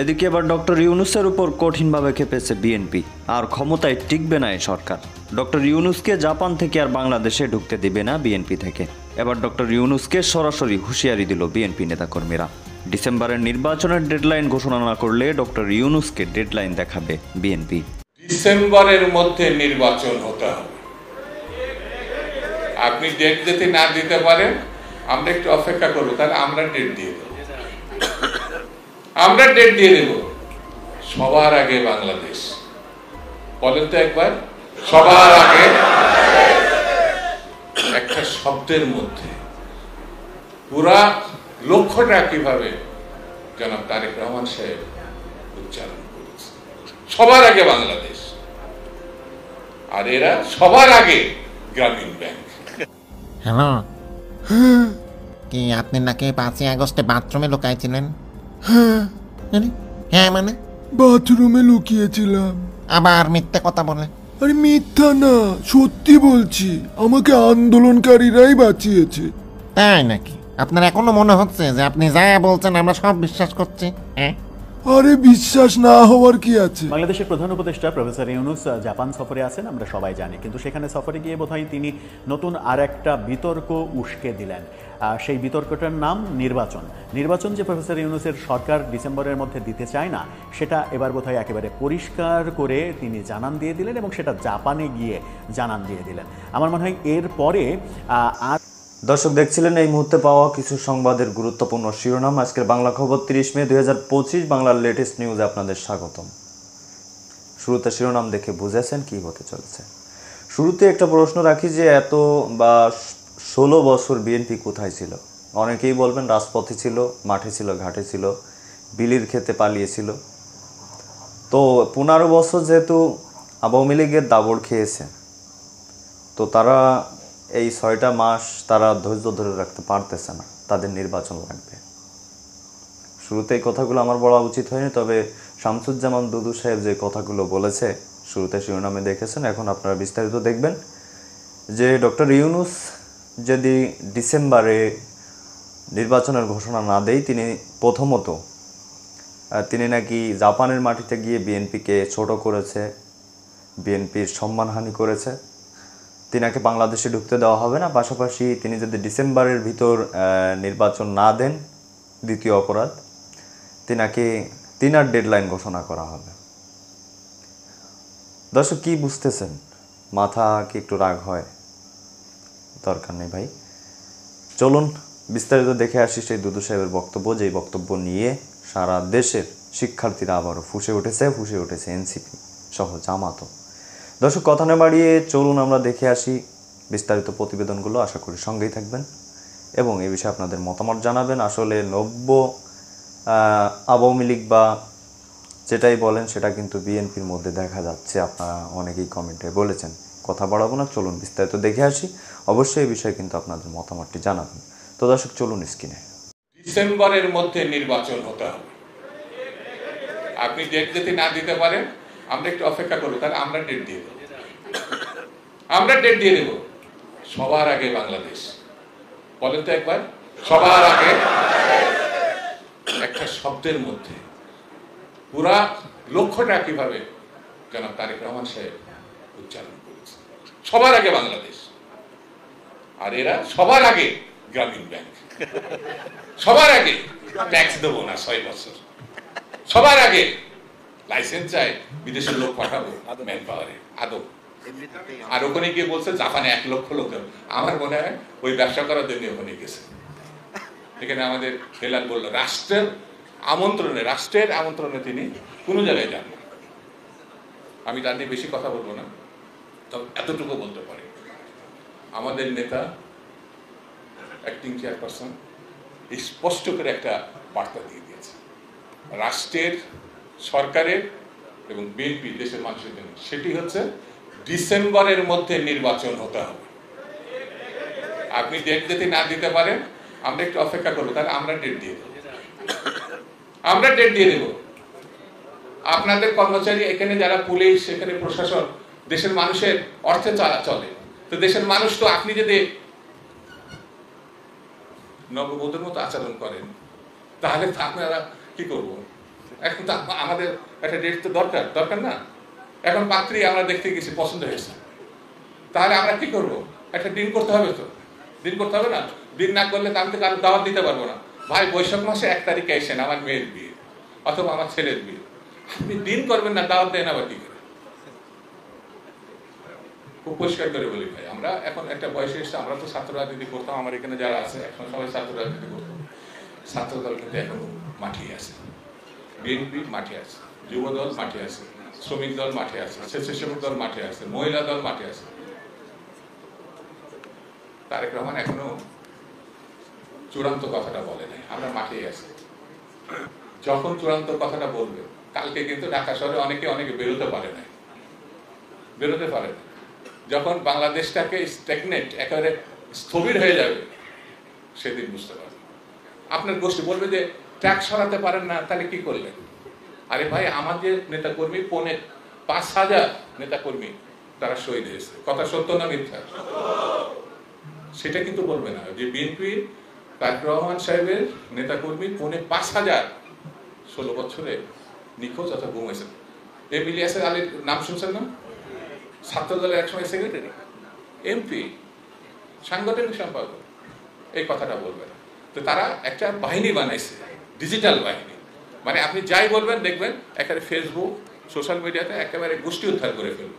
এদিকে এবার ডক্টর ইউনূসের উপর কঠিনভাবে খেপেছে বিএনপি। আর ক্ষমতায় টিকবে না এই সরকার। ডক্টর ইউনূসকে জাপান থেকে আর বাংলাদেশে ঢুকতে দিবে না বিএনপি থেকে। এবার ডক্টর ইউনূসকে সরাসরি হুঁশিয়ারি দিল বিএনপি নেতাকর্মীরা। ডিসেম্বরের নির্বাচনের ডেডলাইন ঘোষণা না করলে ডক্টর ইউনূসকে ডেডলাইন দেখাবে বিএনপি। ডিসেম্বরের মধ্যে নির্বাচন হতে হবে। আপনি ডেট যদি না দিতে পারেন আমরা একটু অপেক্ষা করব, তাহলে আমরা ডেট দিয়ে দেব। আমরা ডেট দিয়ে দেব। সবার আগে বাংলাদেশ। বলেন তো একবার, সবার আগে। একটা শব্দের মধ্যে পুরা লক্ষ্যটা কিভাবে জনাব তারেক রহমান সাহেব উচ্চারণ করেছে, সবার আগে বাংলাদেশ। আর এরা সবার আগে গ্রামীণ ব্যাংক। হ্যালো, কি আপনি নাকি 5ই আগস্টে বাথরুমে লুকাইছিলেন? হ্যাঁ মানে বাথরুমে লুকিয়েছিলাম। আবার মিথ্যে কথা বলে। আরে মিথ্যা না, সত্যি বলছি। আমাকে আন্দোলনকারীরাই বাঁচিয়েছে। তাই নাকি? আপনার এখনো মনে হচ্ছে যে আপনি যা বলছেন আমরা সব বিশ্বাস করছি? হ্যাঁ, আরে বিশ্বাস না হওয়ার কি আছে? বাংলাদেশের প্রধান উপদেষ্টা প্রফেসর ইউনূস জাপান সফরে আছেন, আমরা সবাই জানি। কিন্তু সেখানে সফরে গিয়ে বোধহয় তিনি নতুন আর একটা বিতর্ক উস্কে দিলেন। সেই বিতর্কটার নাম নির্বাচন। নির্বাচন যে প্রফেসর ইউনূসের সরকার ডিসেম্বরের মধ্যে দিতে চায় না, সেটা এবার বোধহয় একেবারে পরিষ্কার করে তিনি জানান দিয়ে দিলেন, এবং সেটা জাপানে গিয়ে জানান দিয়ে দিলেন। আমার মনে হয় এরপরে আর দর্শক দেখছিলেন এই মুহূর্তে পাওয়া কিছু সংবাদের গুরুত্বপূর্ণ শিরোনাম। আজকের বাংলা খবর 30 মে 2025 বাংলার লেটেস্ট নিউজে আপনাদের স্বাগতম। শুরুতে শিরোনাম দেখে বুঝেছেন কি হতে চলেছে। শুরুতে একটা প্রশ্ন রাখি যে এত বা 16 বছর বিএনপি কোথায় ছিল? অনেকেই বলবেন রাজপথে ছিল, মাঠে ছিল, ঘাটে ছিল, বিলির খেতে পালিয়েছিল। তো 15 বছর যেহেতু আওয়ামী লীগের দাবড় খেয়েছে, তো তারা এই 6টা মাস তারা ধৈর্য ধরে রাখতে পারতেছে না, তাদের নির্বাচন লাগবে। শুরুতে এই কথাগুলো আমার বলা উচিত হয়নি, তবে শামসুজ্জামান দুদু সাহেব যে কথাগুলো বলেছে শুরুতে শিরোনামে দেখেছেন, এখন আপনারা বিস্তারিত দেখবেন যে ডক্টর ইউনূস যদি ডিসেম্বরে নির্বাচনের ঘোষণা না দেয়, প্রথমত তিনি নাকি জাপানের মাটিতে গিয়ে বিএনপিকে ছোট করেছে, বিএনপির সম্মানহানি করেছে, তিনাকে বাংলাদেশে ঢুকতে দেওয়া হবে না। পাশাপাশি তিনি যদি ডিসেম্বরের ভিতর নির্বাচন না দেন, দ্বিতীয় অপরাধ, তিনার ডেডলাইন ঘোষণা করা হবে। দর্শক কি বুঝতেছেন? মাথা কি একটু রাগ হয়? দরকার নেই ভাই, চলুন বিস্তারিত দেখে আসি সেই দুদু সাহেবের বক্তব্য, যেই বক্তব্য নিয়ে সারা দেশের শিক্ষার্থীরা আবারও ফুঁসে উঠেছে এনসিপি সহ জামাতও। দর্শক কথা না বাড়িয়ে চলুন আমরা দেখে আসি বিস্তারিত প্রতিবেদনগুলো। আশা করি সঙ্গেই থাকবেন এবং এই বিষয়ে আপনাদের মতামত জানাবেন। আসলে নব্য আওয়ামী লীগ বা যেটাই বলেন সেটা কিন্তু বিএনপির মধ্যে দেখা যাচ্ছে, আপনারা অনেকেই কমেন্টে বলেছেন। কথা বাড়াবো না, চলুন বিস্তারিত দেখে আসি। অবশ্যই এই বিষয়ে কিন্তু আপনাদের মতামতটি জানাবেন। তো দর্শক চলুন স্ক্রিনে। ডিসেম্বরের মধ্যে নির্বাচন হতে হবে। আপনি ডেট যদি না দিতে পারেন আমরা একটু অপেক্ষা করবো, তাহলে আমরা ডেট দিয়ে দেব। আমরা ডেট দিয়ে দেব। সবার আগে বাংলাদেশ। বলেন তো একবার, সবার আগে। একটা শব্দের মধ্যে পুরা লক্ষ্যটা কিভাবে জনাব তারেক রহমান সাহেব উচ্চারণ করেছে, সবার আগে বাংলাদেশ। আর এরা সবার আগে গ্রামীণ ব্যাংক। সবার আগে ট্যাক্স দেবো না 6 বছর। সবার আগে লাইসেন্স চাই, বিদেশের লোক পাঠাবো ম্যান পাওয়ারে আদৌ। আর ওখানে গিয়ে বলছে জাপানে 1 লক্ষ লোক। আমার মনে হয় ওই ব্যবসা করার জন্য ওখানে গেছে। এখানে আমাদের হেলাল বললো রাষ্ট্রের আমন্ত্রণে তিনি কোনো জায়গায় যান না। আমি তার নিয়ে বেশি কথা বলবো না, তবে এতটুকু বলতে পারি আমাদের নেতা অ্যাক্টিং চেয়ারপারসন স্পষ্ট করে একটা বার্তা দিয়ে দিয়েছে রাষ্ট্রের, সরকারের এবং বিএনপি দেশের মানুষের জন্য। সেটি হচ্ছে ডিসেম্বরের মধ্যে নির্বাচন হতে হবে। আপনি ডেট যদি না দিতে পারেন আমরা একটু অপেক্ষা করবো, তাহলে আমরা ডেট দিয়ে দেব। আমরা ডেট দিয়ে দেব। আপনাদের কর্মচারী এখানে যারা পুলিশ, এখানে প্রশাসন দেশের মানুষের অর্থে চলে, তো দেশের মানুষ তো আপনি যদি নববধূর মতো আচরণ করেন তাহলে আপনারা কি করবো? এখন তো আমাদের একটা ডেট তো দরকার দরকার না। এখন পাত্রী আমরা দেখতে গেছি, পছন্দ হয়েছে, তাহলে আমরা কি করব? একটা দিন করতে হবে তো, দিন করতে হবে না? দিন না করলে তো আমি তো কারো দাওয়াত দিতে পারবো না। ভাই বৈশাখ মাসে 1 তারিখে এসেন, আমার মেয়ের বিয়ে অথবা আমার ছেলের বিয়ে, আপনি দিন করবেন না, দাওয়াত দেন আবার কি করে? খুব পরিষ্কার করে বলি ভাই, আমরা এখন একটা বয়সে এসে, আমরা তো ছাত্র রাজনীতি করতাম, আমার এখানে যারা আছে এখন সবাই ছাত্র রাজনীতি করতাম। ছাত্র দল কিন্তু এখন মাঠে আছে, বিএনপি মাঠে আছে, যুব দল মাঠে আছে, শ্রমিক দল মাঠে আছে, স্বেচ্ছাসেবক দল মাঠে আছে, মহিলা দল মাঠে আছে। তারেক রহমান এখনো চূড়ান্ত কথাটা বলে নাই, আমরা মাঠেই আছি। যখন চূড়ান্ত কথাটা বলবে, কালকে কিন্তু ঢাকা শহরে অনেকে বেরোতে পারে না, বেরোতে পারে না। যখন বাংলাদেশটাকে স্ট্যাগনেট, একেবারে স্থবির হয়ে যাবে, সেদিন বুঝতে পারবে। আপনার গোষ্ঠী বলবে যে ট্যাক্স সরাতে পারেন না, তাহলে কি করলেন? আরে ভাই, আমাদের নেতাকর্মী 5,000 নেতাকর্মী তারা শহীদ হয়েছে, কথা সত্য না মিথ্যা? সেটা কিন্তু বলবে না যে বিএনপির তারেক রহমান সাহেবের নেতাকর্মী 5,000 16 বছরে নিখোঁজ অথবা গুম হয়েছে। ইলিয়াস আলীর নাম শুনছেন না? ছাত্র দলের একসময় সেক্রেটারি, এমপি, সাংগঠনিক সম্পাদক, এই কথাটা বলবে না। তো তারা একটা বাহিনী বানাইছে, ডিজিটাল বাহিনী, মানে আপনি যাই বলবেন দেখবেন একেবারে ফেসবুক, সোশ্যাল মিডিয়াতে একেবারে গোষ্ঠী উদ্ধার করে ফেলবে।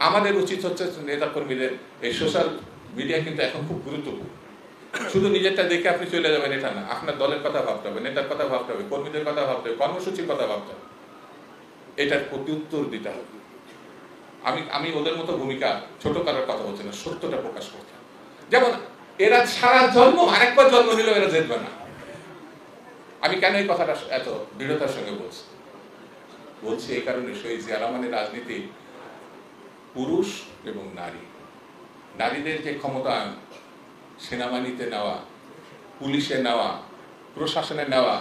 আমাদের উচিত হচ্ছে নেতাকর্মীদের এই সোশ্যাল মিডিয়া কিন্তু এখন খুব গুরুত্বপূর্ণ। শুধু নিজেরটা দেখে আপনি চলে যাবেন এটা না, আপনার দলের কথা ভাবতে হবে, নেতার কথা ভাবতে হবে, কর্মীদের কথা ভাবতে হবে, কর্মসূচির কথা ভাবতে হবে, এটার প্রতি উত্তর দিতে হবে। আমি ওদের মতো ভূমিকা ছোট করার কথা বলছি না, সত্যটা প্রকাশ করতে হবে। যেমন এরা সারা জন্ম আরেকবার জন্ম নিলেও এরা জিতবে না। আমি কেন এই কথাটা এত দৃঢ়তার সঙ্গে বলছি এই কারণে, শহীদ জিয়া রহমানের রাজনীতি পুরুষ এবং নারী, নারীদের যে ক্ষমতায়ন, সেনাবাহিনীতে নেওয়া, পুলিশে নেওয়া, প্রশাসনে নেওয়া,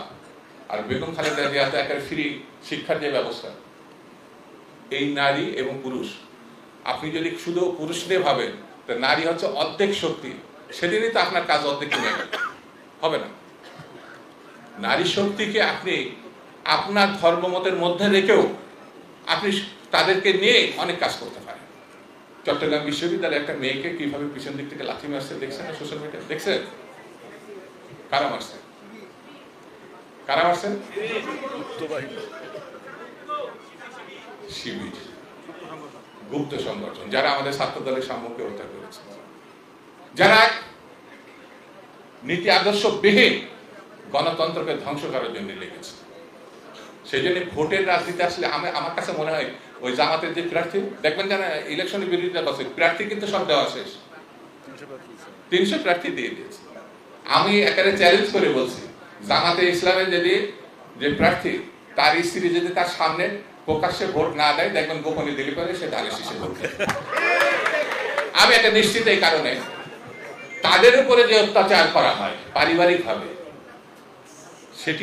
আর বেগম খালেদা জিয়াতে একটা ফ্রি শিক্ষার যে ব্যবস্থা, এই নারী এবং পুরুষ, আপনি যদি শুধু পুরুষ নিয়ে ভাবেন, তো নারী হচ্ছে অর্ধেক শক্তি, সেদিনই তো আপনার কাজ অর্ধেক কমে গেল, হবে না। নারী শক্তিকে আপনি আপনার ধর্মমতের মধ্যে রেখেও আপনি তাদেরকে নিয়ে অনেক কাজ করতে পারেন। চট্টগ্রাম বিশ্ববিদ্যালয়ে একটা মেয়েকে কিভাবে পিছন দিক থেকে লাথি মারছে দেখছেন না সোশ্যাল মিডিয়া? দেখছেন? কারা মারছে? কারা মারছেন? শিবির, গুপ্ত সংগঠন, যারা আমাদের ছাত্র দলের সাম্যকে হত্যা করেছে, যারা নীতি আদর্শ বিহীন গণতন্ত্রকে ধ্বংস করার জন্য লেগেছে। সেই জন্য ভোটের রাজনীতি আসলে আমার কাছে মনে হয় ওই জামাতের যে প্রার্থী দেখবেন, জানা ইলেকশনের বিরোধিতা করছে, প্রার্থী কিন্তু সব দেওয়া শেষ, 300 প্রার্থী দিয়ে দিয়েছে। আমি একেবারে চ্যালেঞ্জ করে বলছি, জামাতে ইসলামের যদি যে প্রার্থী, তার স্ত্রী যদি তার সামনে প্রকাশ্যে ভোট না দেয়, দেখবেন গোপনে দিলে করে সে ধানের শীষে ভোট দেয়। আমি একটা নিশ্চিত এই কারণে, তাদের উপরে যে অত্যাচার করা হয় পারিবারিক ভাবে,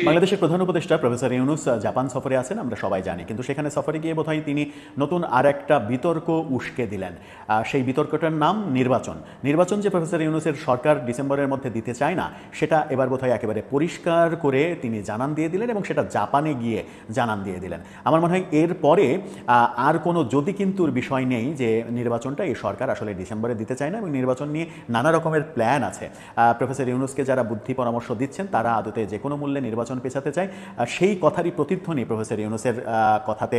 বাংলাদেশের প্রধান উপদেষ্টা প্রফেসর ইউনূস জাপান সফরে আছেন, আমরা সবাই জানি, কিন্তু সেখানে সফরে গিয়ে বোধহয় তিনি নতুন আর একটা বিতর্ক উস্কে দিলেন। সেই বিতর্কটার নাম নির্বাচন। নির্বাচন যে প্রফেসর ইউনূসের সরকার ডিসেম্বরের মধ্যে দিতে চায় না, সেটা এবার বোধহয় একেবারে পরিষ্কার করে তিনি জানান দিয়ে দিলেন, এবং সেটা জাপানে গিয়ে জানান দিয়ে দিলেন। আমার মনে হয় এরপরে আর কোনো যদি কিন্তুর বিষয় নেই যে নির্বাচনটা এই সরকার আসলে ডিসেম্বরে দিতে চায় না, এবং নির্বাচন নিয়ে নানা রকমের প্ল্যান আছে। প্রফেসর ইউনূসকে যারা বুদ্ধি পরামর্শ দিচ্ছেন, তারা আদতে যে কোনো মূল্যে নির্বাচন পেছাতে চায়, সেই কথারই প্রতিধ্বনি প্রফেসর ইউনূসের কথাতে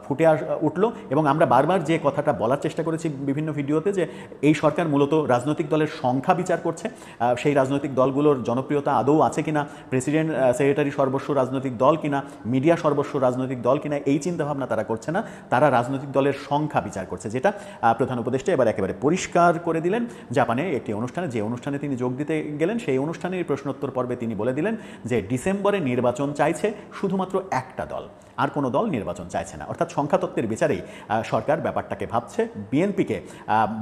ফুটে উঠল। এবং আমরা বারবার যে কথাটা বলার চেষ্টা করেছি বিভিন্ন ভিডিওতে, যে এই সরকার মূলত রাজনৈতিক দলের সংখ্যা বিচার করছে, সেই রাজনৈতিক দলগুলোর জনপ্রিয়তা আদৌ আছে কিনা, প্রেসিডেন্ট সেক্রেটারি সর্বস্ব রাজনৈতিক দল কিনা, মিডিয়া সর্বস্ব রাজনৈতিক দল কিনা, এই চিন্তাভাবনা তারা করছে না, তারা রাজনৈতিক দলের সংখ্যা বিচার করছে, যেটা প্রধান উপদেষ্টা এবার একেবারে পরিষ্কার করে দিলেন জাপানে একটি অনুষ্ঠানে। যে অনুষ্ঠানে তিনি যোগ দিতে গেলেন, সেই অনুষ্ঠানের প্রশ্নোত্তর পর্বে তিনি বলে দিলেন যে ডিসেম্বরে নির্বাচন চাইছে শুধুমাত্র একটা দল, আর কোনো দল নির্বাচন চাইছে না। অর্থাৎ সংখ্যাতত্ত্বের বিচারেই সরকার ব্যাপারটাকে ভাবছে। বিএনপিকে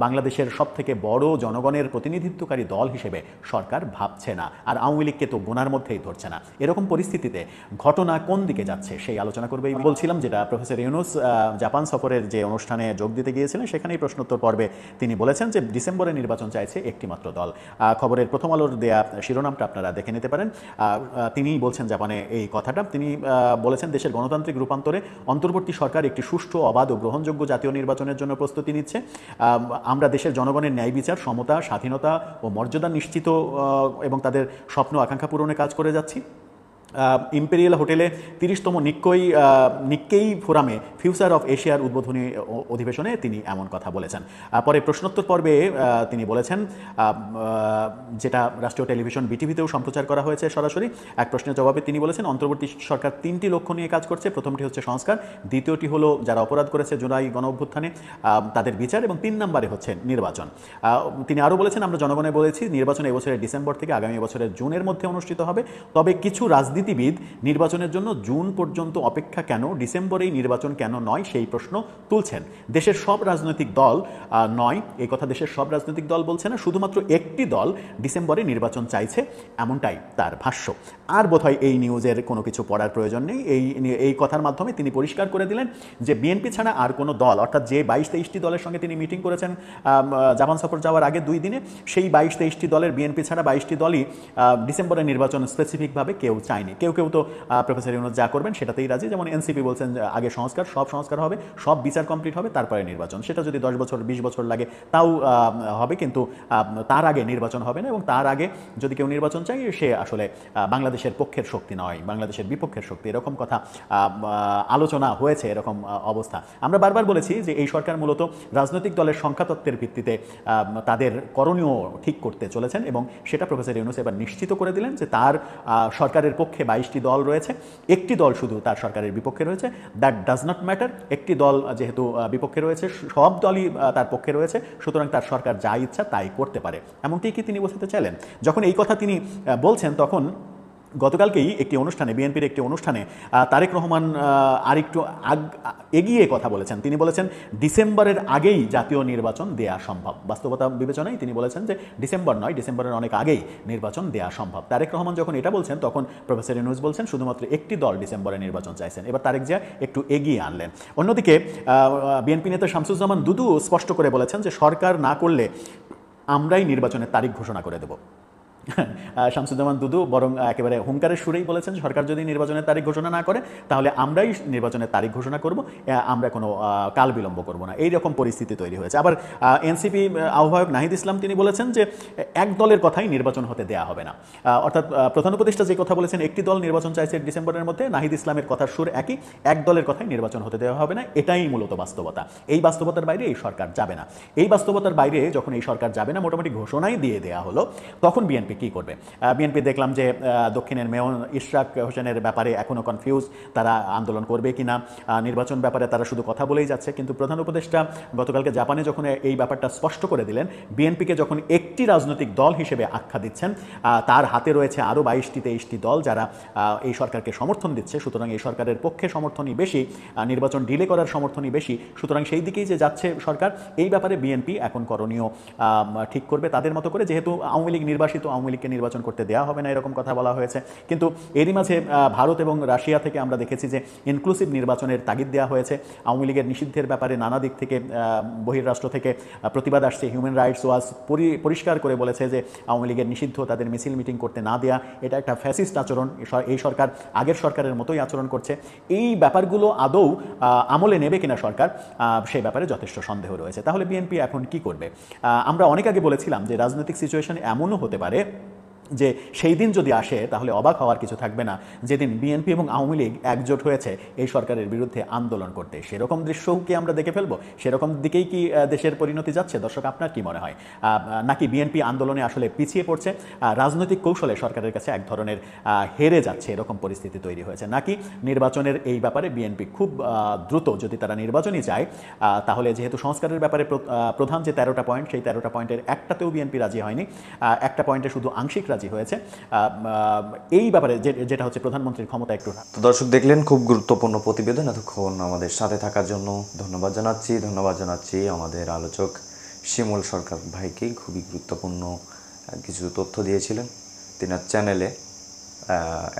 বাংলাদেশের সবথেকে বড় জনগণের প্রতিনিধিত্বকারী দল হিসেবে সরকার ভাবছে না, আর আওয়ামী লীগকে তো গোনার মধ্যেই ধরছে না। এরকম পরিস্থিতিতে ঘটনা কোন দিকে যাচ্ছে সেই আলোচনা করবে বলছিলাম, যেটা প্রফেসর ইউনূস জাপান সফরের যে অনুষ্ঠানে যোগ দিতে গিয়েছিলেন সেখানেই প্রশ্নোত্তর পর্বে তিনি বলেছেন যে ডিসেম্বরে নির্বাচন চাইছে একটিমাত্র দল। খবরের প্রথম আলোর দেয়া শিরোনামটা আপনারা দেখে নিতে পারেন। তিনিই বলছেন জাপানে এই কথাটা। তিনি বলেছেন দেশের গণতান্ত্রিক রূপান্তরে অন্তর্বর্তী সরকার একটি সুষ্ঠু, অবাধ ও গ্রহণযোগ্য জাতীয় নির্বাচনের জন্য প্রস্তুতি নিচ্ছে। আমরা দেশের জনগণের ন্যায় বিচার, সমতা, স্বাধীনতা ও মর্যাদা নিশ্চিত এবং তাদের স্বপ্ন আকাঙ্ক্ষা পূরণে কাজ করে যাচ্ছি। ইম্পেরিয়াল হোটেলে 30তম নিক্কেই ফোরামে ফিউচার অফ এশিয়ার উদ্বোধনী অধিবেশনে তিনি এমন কথা বলেছেন। পরে প্রশ্নোত্তর পর্বে তিনি বলেছেন, যেটা রাষ্ট্রীয় টেলিভিশন বিটিভিতেও সম্প্রচার করা হয়েছে সরাসরি, এক প্রশ্নের জবাবে তিনি বলেছেন অন্তর্বর্তী সরকার 3টি লক্ষ্য নিয়ে কাজ করছে। প্রথমটি হচ্ছে সংস্কার, দ্বিতীয়টি হলো যারা অপরাধ করেছে জুলাই গণ অভ্যুত্থানে তাদের বিচার, এবং 3 নম্বরে হচ্ছে নির্বাচন। তিনি আরও বলেছেন, আমরা জনগণে বলেছি নির্বাচন এবছরের ডিসেম্বর থেকে আগামী বছরের জুনের মধ্যে অনুষ্ঠিত হবে। তবে কিছু রাজনীতিবিদ নির্বাচনের জন্য জুন পর্যন্ত অপেক্ষা কেন, ডিসেম্বরেই নির্বাচন কেন নয় সেই প্রশ্ন তুলছেন। দেশের সব রাজনৈতিক দল নয়, এই কথা দেশের সব রাজনৈতিক দল বলছে না, শুধুমাত্র একটি দল ডিসেম্বরে নির্বাচন চাইছে, এমনটাই তার ভাষ্য। আর বোধহয় এই নিউজের কোনো কিছু পড়ার প্রয়োজন নেই। এই কথার মাধ্যমে তিনি পরিষ্কার করে দিলেন যে বিএনপি ছাড়া আর কোনো দল, অর্থাৎ যে 22-23টি দলের সঙ্গে তিনি মিটিং করেছেন জাপান সফর যাওয়ার আগে 2 দিনে, সেই 22-23টি দলের বিএনপি ছাড়া 22টি দলই ডিসেম্বরে নির্বাচন স্পেসিফিকভাবে কেউ চায়নি। কেউ তো প্রফেসর ইউনূস যা করবেন সেটাতেই রাজি। যেমন এনসিপি বলছেন আগে সব সংস্কার হবে, সব বিচার কমপ্লিট হবে, তারপরে নির্বাচন। সেটা যদি 10 বছর 20 বছর লাগে তাও হবে, কিন্তু তার আগে নির্বাচন হবে না। এবং তার আগে যদি কেউ নির্বাচন চায় সে আসলে বাংলাদেশের পক্ষের শক্তি নয়, বাংলাদেশের বিপক্ষের শক্তি, এরকম কথা আলোচনা হয়েছে, এরকম অবস্থা। আমরা বারবার বলেছি যে এই সরকার মূলত রাজনৈতিক দলের সংখ্যাতত্ত্বের ভিত্তিতে তাদের করণীয় ঠিক করতে চলেছেন, এবং সেটা প্রফেসর ইউনূস এবার নিশ্চিত করে দিলেন যে তার সরকারের পক্ষে 22টি দল রয়েছে, একটি দল শুধু তার সরকারের বিপক্ষে রয়েছে। That does not matter. একটি দল যেহেতু বিপক্ষে রয়েছে, সব দলই তার পক্ষে রয়েছে, সুতরাং তার সরকার যা ইচ্ছা তাই করতে পারে, এমনটি কি তিনি বোঝাতে চাইলেন? যখন এই কথা তিনি বলছেন তখন গতকালকেই একটি অনুষ্ঠানে, বিএনপির একটি অনুষ্ঠানে তারেক রহমান আরেকটু এগিয়ে কথা বলেছেন। তিনি বলেছেন ডিসেম্বরের আগেই জাতীয় নির্বাচন দেয়া সম্ভব। বাস্তবতা বিবেচনায় তিনি বলেছেন যে ডিসেম্বর নয়, ডিসেম্বরের অনেক আগেই নির্বাচন দেয়া সম্ভব। তারেক রহমান যখন এটা বলছেন তখন প্রফেসর ইউনূস বলছেন শুধুমাত্র একটি দল ডিসেম্বরে নির্বাচন চাইছেন। এবার তারেক জিয়া একটু এগিয়ে আনলেন। অন্যদিকে বিএনপি নেতা শামসুজ্জামান দুদু স্পষ্ট করে বলেছেন যে সরকার না করলে আমরাই নির্বাচনের তারিখ ঘোষণা করে দেব। শামসুজ্জামান দুদু বরং একেবারে হুঙ্কারের সুরেই বলেছেন সরকার যদি নির্বাচনের তারিখ ঘোষণা না করে তাহলে আমরাই নির্বাচনের তারিখ ঘোষণা করব, আমরা কোনো কাল বিলম্ব করব না। এইরকম পরিস্থিতি তৈরি হয়েছে। আবার এনসিপি আহ্বায়ক নাহিদ ইসলাম তিনি বলেছেন যে এক দলের কথাই নির্বাচন হতে দেয়া হবে না। অর্থাৎ প্রধান উপদেষ্টা যে কথা বলেছেন একটি দল নির্বাচন চাইছে ডিসেম্বরের মধ্যে, নাহিদ ইসলামের কথার সুর একই, এক দলের কথাই নির্বাচন হতে দেওয়া হবে না। এটাই মূলত বাস্তবতা। এই বাস্তবতার বাইরে এই সরকার যাবে না। এই বাস্তবতার বাইরে যখন এই সরকার যাবে না, মোটামুটি ঘোষণাই দিয়ে দেওয়া হলো, তখন বিএনপি কি করবে? বিএনপি দেখলাম যে দক্ষিণের মেয়র ইশরাক হোসেনের ব্যাপারে এখনও কনফিউজ, তারা আন্দোলন করবে কিনা। নির্বাচন ব্যাপারে তারা শুধু কথা বলেই যাচ্ছে। কিন্তু প্রধান উপদেষ্টা গতকালকে জাপানে যখন এই ব্যাপারটা স্পষ্ট করে দিলেন, বিএনপিকে যখন একটি রাজনৈতিক দল হিসেবে আখ্যা দিচ্ছেন, তার হাতে রয়েছে আরও 22-23টি দল যারা এই সরকারকে সমর্থন দিচ্ছে, সুতরাং এই সরকারের পক্ষে সমর্থনই বেশি, নির্বাচন ডিলে করার সমর্থনই বেশি। সুতরাং সেই দিকেই যে যাচ্ছে সরকার, এই ব্যাপারে বিএনপি এখন করণীয় ঠিক করবে তাদের মতো করে। যেহেতু আওয়ামী লীগ নির্বাসিত, আওয়ামী লীগকে নির্বাচন করতে দেওয়া হবে না এরকম কথা বলা হয়েছে। কিন্তু এরই মাঝে ভারত এবং রাশিয়া থেকে আমরা দেখেছি যে ইনক্লুসিভ নির্বাচনের তাগিদ দেওয়া হয়েছে। আওয়ামী লীগের নিষিদ্ধের ব্যাপারে নানা দিক থেকে বহির্রাষ্ট্র থেকে প্রতিবাদ আসছে। হিউম্যান রাইটস ওয়াচ পরিষ্কার করে বলেছে যে আওয়ামী লীগের নিষিদ্ধ, তাদের মিছিল মিটিং করতে না দেয়া, এটা একটা ফ্যাসিস্ট আচরণ। এই সরকার আগের সরকারের মতোই আচরণ করছে। এই ব্যাপারগুলো আদৌ আমলে নেবে কিনা সরকার, সেই ব্যাপারে যথেষ্ট সন্দেহ রয়েছে। তাহলে বিএনপি এখন কি করবে? আমরা অনেক আগে বলেছিলাম যে রাজনৈতিক সিচুয়েশন এমনও হতে পারে যে সেই দিন যদি আসে তাহলে অবাক হওয়ার কিছু থাকবে না, যেদিন বিএনপি এবং আওয়ামী লীগ একজোট হয়েছে এই সরকারের বিরুদ্ধে আন্দোলন করতে। সেরকম দৃশ্যও কি আমরা দেখে ফেলবো? সেরকম দিকেই কি দেশের পরিণতি যাচ্ছে? দর্শক, আপনার কি মনে হয়? নাকি বিএনপি আন্দোলনে আসলে পিছিয়ে পড়ছে, রাজনৈতিক কৌশলে সরকারের কাছে এক ধরনের হেরে যাচ্ছে, এরকম পরিস্থিতি তৈরি হয়েছে? নাকি নির্বাচনের এই ব্যাপারে বিএনপি খুব দ্রুত, যদি তারা নির্বাচনই চায়, তাহলে যেহেতু সংস্কারের ব্যাপারে প্রধান যে 13টা পয়েন্ট, সেই 13টা পয়েন্টের একটাতেও বিএনপি রাজি হয়নি, একটা পয়েন্টে শুধু আংশিক রাজি রাজি হয়েছে। এই ব্যাপারে যেটা হচ্ছে প্রধানমন্ত্রীর ক্ষমতা একটু তো দর্শক দেখলেন খুব গুরুত্বপূর্ণ প্রতিবেদন। এতক্ষণ আমাদের সাথে থাকার জন্য ধন্যবাদ জানাচ্ছি আমাদের আলোচক শিমুল সরকার ভাইকে। খুবই গুরুত্বপূর্ণ কিছু তথ্য দিয়েছিলেন। তিনার চ্যানেলে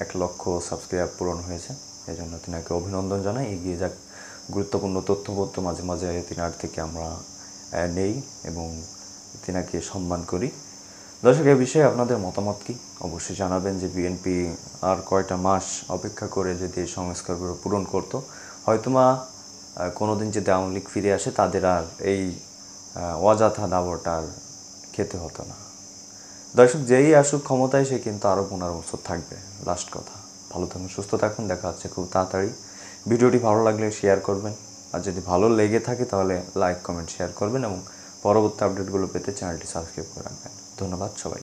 1 লক্ষ সাবস্ক্রাইব পূরণ হয়েছে, এই জন্য তিনাকে অভিনন্দন জানাই। এগিয়ে যাক, গুরুত্বপূর্ণ তথ্যপত্র মাঝে মাঝে তিনার থেকে আমরা নেই এবং তিনাকে সম্মান করি। দর্শক, এই বিষয়ে আপনাদের মতামত কি অবশ্যই জানাবেন। যে বিএনপি আর কয়টা মাস অপেক্ষা করে যদি এই সংস্কারগুলো পূরণ করতো, হয়তোবা কোনো দিন যদি আওয়ামী লীগ ফিরে আসে তাদের আর এই অযথা দাবটা আর খেতে হতো না। দর্শক, যেই আসুক ক্ষমতায় সে কিন্তু আরও 15 বছর থাকবে। লাস্ট কথা, ভালো থাকুন, সুস্থ থাকুন, দেখা হচ্ছে খুব তাড়াতাড়ি। ভিডিওটি ভালো লাগলে শেয়ার করবেন, আর যদি ভালো লেগে থাকে তাহলে লাইক কমেন্ট শেয়ার করবেন এবং পরবর্তী আপডেটগুলো পেতে চ্যানেলটি সাবস্ক্রাইব করে রাখবেন। ধন্যবাদ সবাই।